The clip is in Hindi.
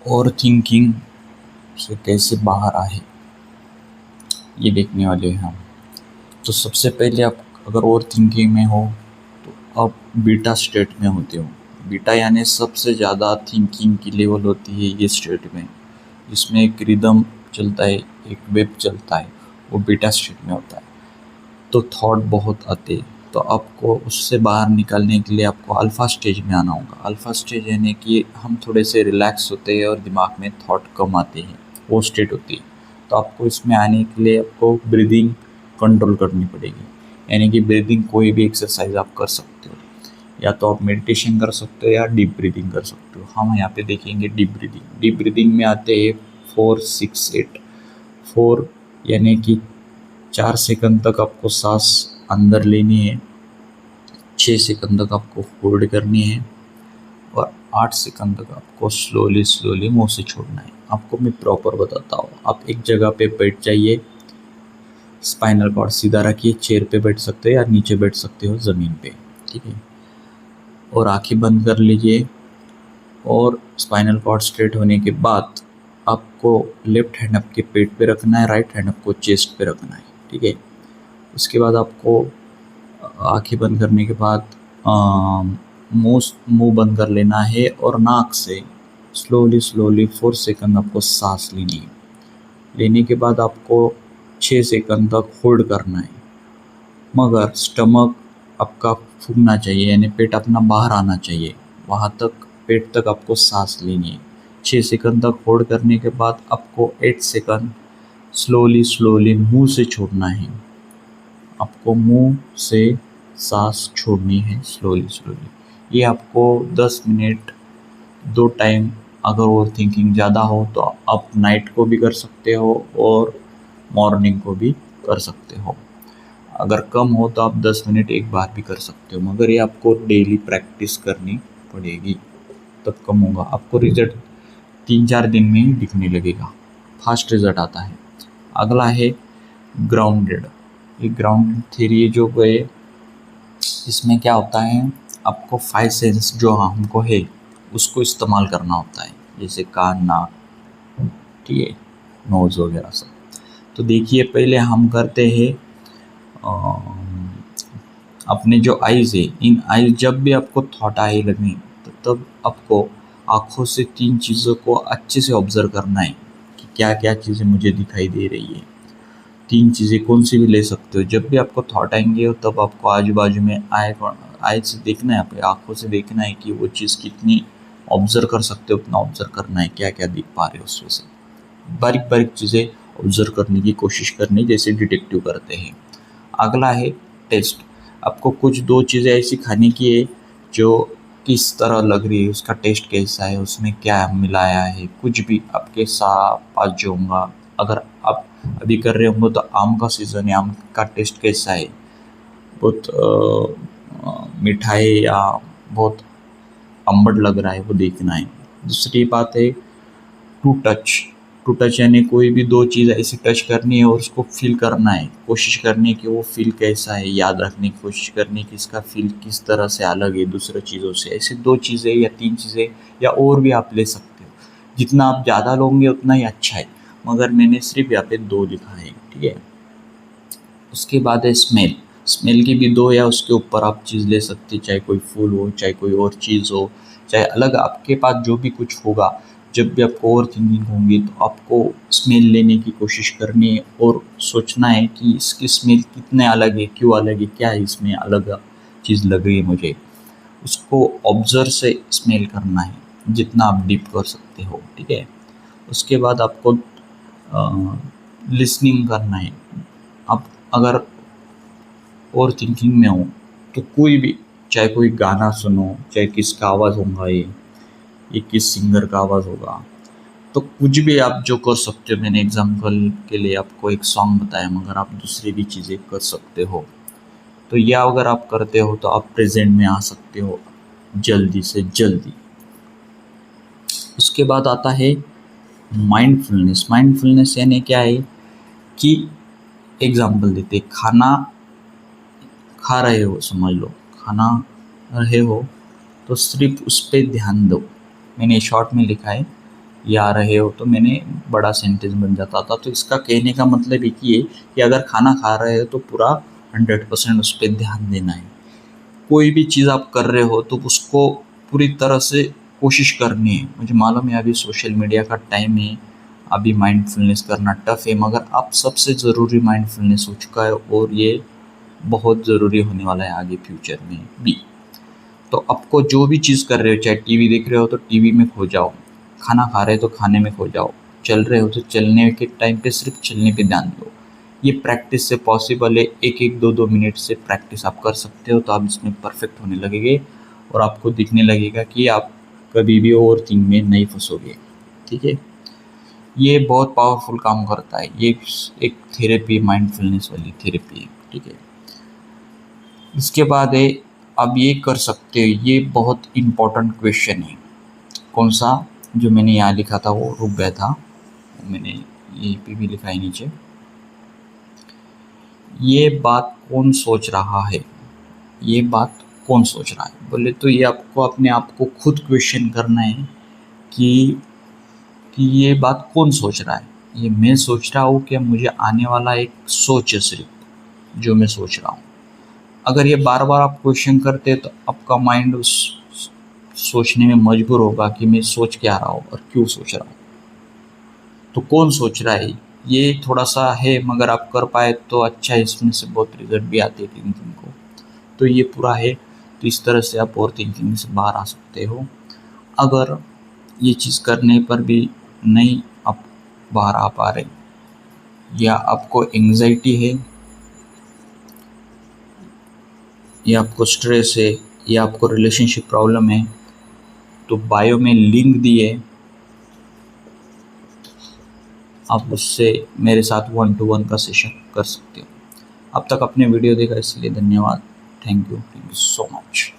ओवर थिंकिंग से कैसे बाहर आए, ये देखने वाले हैं हम। तो सबसे पहले आप अगर ओवर थिंकिंग में हो तो आप बीटा स्टेट में होते हो। बीटा यानी सबसे ज़्यादा थिंकिंग की लेवल होती है ये स्टेट में, जिसमें एक रिदम चलता है, एक वेब चलता है, वो बीटा स्टेट में होता है। तो थॉट बहुत आते हैं, तो आपको उससे बाहर निकलने के लिए आपको अल्फ़ा स्टेज में आना होगा। अल्फ़ा स्टेज यानी कि हम थोड़े से रिलैक्स होते हैं और दिमाग में थॉट कम आते हैं, वो स्टेट होती है। तो आपको इसमें आने के लिए आपको ब्रीदिंग कंट्रोल करनी पड़ेगी, यानी कि ब्रीदिंग कोई भी एक्सरसाइज आप कर सकते हो, या तो आप मेडिटेशन कर सकते हो या डीप ब्रीदिंग कर सकते हो। हम यहाँ पे देखेंगे डीप ब्रीदिंग। डीप ब्रीदिंग में आते हैं 4-6-8। 4 यानी कि 4 सेकंड तक आपको सांस अंदर लेनी है, 6 सेकंड तक आपको होल्ड करनी है, और 8 सेकंड तक आपको स्लोली स्लोली मुंह से छोड़ना है। आपको मैं प्रॉपर बताता हूँ। आप एक जगह पे बैठ जाइए, स्पाइनल कॉर्ड सीधा रखिए, चेयर पे बैठ सकते हो या नीचे बैठ सकते हो ज़मीन पे, ठीक है। और आंखें बंद कर लीजिए, और स्पाइनल कॉर्ड स्ट्रेट होने के बाद आपको लेफ्ट हैंड आपके पेट पे रखना है, राइट हैंड आपको चेस्ट पे रखना है, ठीक है। उसके बाद आपको आंखें बंद करने के बाद मुंह मुंह बंद कर लेना है, और नाक से स्लोली स्लोली 4 सेकंड आपको सांस लेनी है। लेने के बाद आपको 6 सेकंड तक होल्ड करना है, मगर स्टमक आपका फूलना चाहिए, यानी पेट अपना बाहर आना चाहिए, वहाँ तक पेट तक आपको सांस लेनी है। 6 सेकंड तक होल्ड करने के बाद आपको 8 सेकंड स्लोली स्लोली मुंह से छोड़ना है। आपको मुंह से सांस छोड़नी है स्लोली स्लोली। ये आपको 10 मिनट 2 टाइम, अगर ओवर थिंकिंग ज़्यादा हो तो आप नाइट को भी कर सकते हो और मॉर्निंग को भी कर सकते हो। अगर कम हो तो आप 10 मिनट एक बार भी कर सकते हो, मगर ये आपको डेली प्रैक्टिस करनी पड़ेगी, तब कम होगा। आपको रिजल्ट 3-4 दिन में ही दिखने लगेगा, फास्ट रिजल्ट आता है। अगला है ग्राउंडेड। ये ग्राउंड थ्योरी जो है, इसमें क्या होता है, आपको 5 सेंस जो हमको है उसको इस्तेमाल करना होता है, जैसे कान, नाक, ठीक है, नोज़ वगैरह सब। तो देखिए, पहले हम करते हैं अपने जो आइज़ है, इन आइज़ जब भी आपको थॉट आए लगने, तो तब आपको आँखों से 3 चीज़ों को अच्छे से ऑब्ज़र्व करना है कि क्या क्या चीज़ें मुझे दिखाई दे रही है। 3 चीज़ें कौन सी भी ले सकते हो। जब भी आपको थॉट आएंगे तब आपको आजू बाजू में आय से देखना है, आपकी आँखों से देखना है कि वो चीज़ कितनी ऑब्ज़र्व कर सकते हो, उतना ऑब्ज़र्व करना है, क्या क्या दिख पा रहे हो उसमें से। बारीक बारीक चीज़ें ऑब्ज़र्व करने की कोशिश करनी, जैसे डिटेक्टिव करते हैं। अगला है टेस्ट। आपको कुछ 2 चीज़ें ऐसी खाने की है जो किस तरह लग रही है, उसका टेस्ट कैसा है, उसमें क्या मिलाया है, कुछ भी आपके पास जो होगा। अगर आप अभी कर रहे होंगे तो आम का सीज़न है, आम का टेस्ट कैसा है, बहुत मीठा है या बहुत अम्बट लग रहा है, वो देखना है। दूसरी बात है टू टच। टू टच यानी कोई भी 2 चीज़ ऐसी टच करनी है और उसको फील करना है, कोशिश करनी है कि वो फील कैसा है, याद रखने की कोशिश करनी है कि इसका फील किस तरह से अलग है दूसरे चीज़ों से। ऐसे 2 चीज़ें या 3 चीज़ें या और भी आप ले सकते हो। जितना आप ज़्यादा लोगे उतना ही अच्छा है, मगर मैंने सिर्फ यहाँ पे 2 लिखा है, ठीक है। उसके बाद है स्मेल। स्मेल की भी 2 या उसके ऊपर आप चीज़ ले सकते, चाहे कोई फूल हो, चाहे कोई और चीज़ हो, चाहे अलग आपके पास जो भी कुछ होगा। जब भी आपको ओवर थिंकिंग होंगी तो आपको स्मेल लेने की कोशिश करनी है और सोचना है कि इसकी स्मेल कितने अलग है, क्यों अलग है, क्या है इसमें अलग चीज़ लग रही है मुझे। उसको ऑब्ज़र्व से स्मेल करना है, जितना आप डीप कर सकते हो, ठीक है। उसके बाद आपको लिसनिंग करना है। आप अगर ओवर थिंकिंग में हो तो कोई भी, चाहे कोई गाना सुनो, चाहे किसका आवाज़ होगा, ये किस सिंगर का आवाज़ होगा, तो कुछ भी आप जो कर सकते हो। मैंने एग्जांपल के लिए आपको एक सॉन्ग बताया, मगर आप दूसरी भी चीज़ें कर सकते हो। तो यह अगर आप करते हो तो आप प्रेजेंट में आ सकते हो जल्दी से जल्दी। उसके बाद आता है माइंडफुलनेस। माइंडफुलनेस यानी क्या है कि एग्जांपल देते, खाना खा रहे हो, समझ लो खाना रहे हो, तो सिर्फ उस पर ध्यान दो। मैंने शॉर्ट में लिखा है, ये आ रहे हो, तो मैंने बड़ा सेंटेंस बन जाता था। तो इसका कहने का मतलब एक ही है कि अगर खाना खा रहे हो तो पूरा 100% उस पर ध्यान देना है। कोई भी चीज़ आप कर रहे हो तो उसको पूरी तरह से कोशिश करनी है। मुझे मालूम है अभी सोशल मीडिया का टाइम है, अभी माइंडफुलनेस करना टफ है, मगर आप सबसे ज़रूरी माइंडफुलनेस हो चुका है और ये बहुत ज़रूरी होने वाला है आगे फ्यूचर में भी। तो आपको जो भी चीज़ कर रहे हो, चाहे टीवी देख रहे हो तो टीवी में खो जाओ, खाना खा रहे हो तो खाने में खो जाओ, चल रहे हो तो चलने के टाइम पे सिर्फ चलने पे ध्यान दो। ये प्रैक्टिस से पॉसिबल है, एक एक दो दो मिनट से प्रैक्टिस आप कर सकते हो, तो आप इसमें परफेक्ट होने लगेंगे और आपको दिखने लगेगा कि आप कभी भी ओवर थिंक में नहीं फंसोगे। ठीक है, ये बहुत पावरफुल काम करता है, ये एक थेरेपी, माइंडफुलनेस वाली थेरेपी है। ठीक है, इसके बाद है, अब ये कर सकते हो, ये बहुत इम्पोर्टेंट क्वेश्चन है। कौन सा? जो मैंने यहाँ लिखा था वो रुक गया था, मैंने यहीं पे भी लिखा है नीचे। ये बात कौन सोच रहा है? ये बात कौन सोच रहा है बोले तो ये आपको अपने आप को खुद क्वेश्चन करना है कि ये बात कौन सोच रहा है। ये मैं सोच रहा हूँ कि मुझे आने वाला एक सोच है सिर्फ जो मैं सोच रहा हूँ। अगर ये बार बार आप क्वेश्चन करते तो आपका माइंड उस सोचने में मजबूर होगा कि मैं सोच क्या रहा हूँ और क्यों सोच रहा हूँ। तो कौन सोच रहा है ये थोड़ा सा है, मगर आप कर पाए तो अच्छा है, इसमें से बहुत रिजल्ट भी आते हैं थिंकिंग को। तो ये पूरा है, तो इस तरह से आप ओवर थिंकिंग से बाहर आ सकते हो। अगर ये चीज़ करने पर भी नहीं आप बाहर आ पा रहे, या आपको एंग्जाइटी है, या आपको स्ट्रेस है, या आपको रिलेशनशिप प्रॉब्लम है, तो बायो में लिंक दिए, आप उससे मेरे साथ 1-to-1 का सेशन कर सकते हो। अब तक आपने वीडियो देखा इसलिए धन्यवाद। Thank you so much.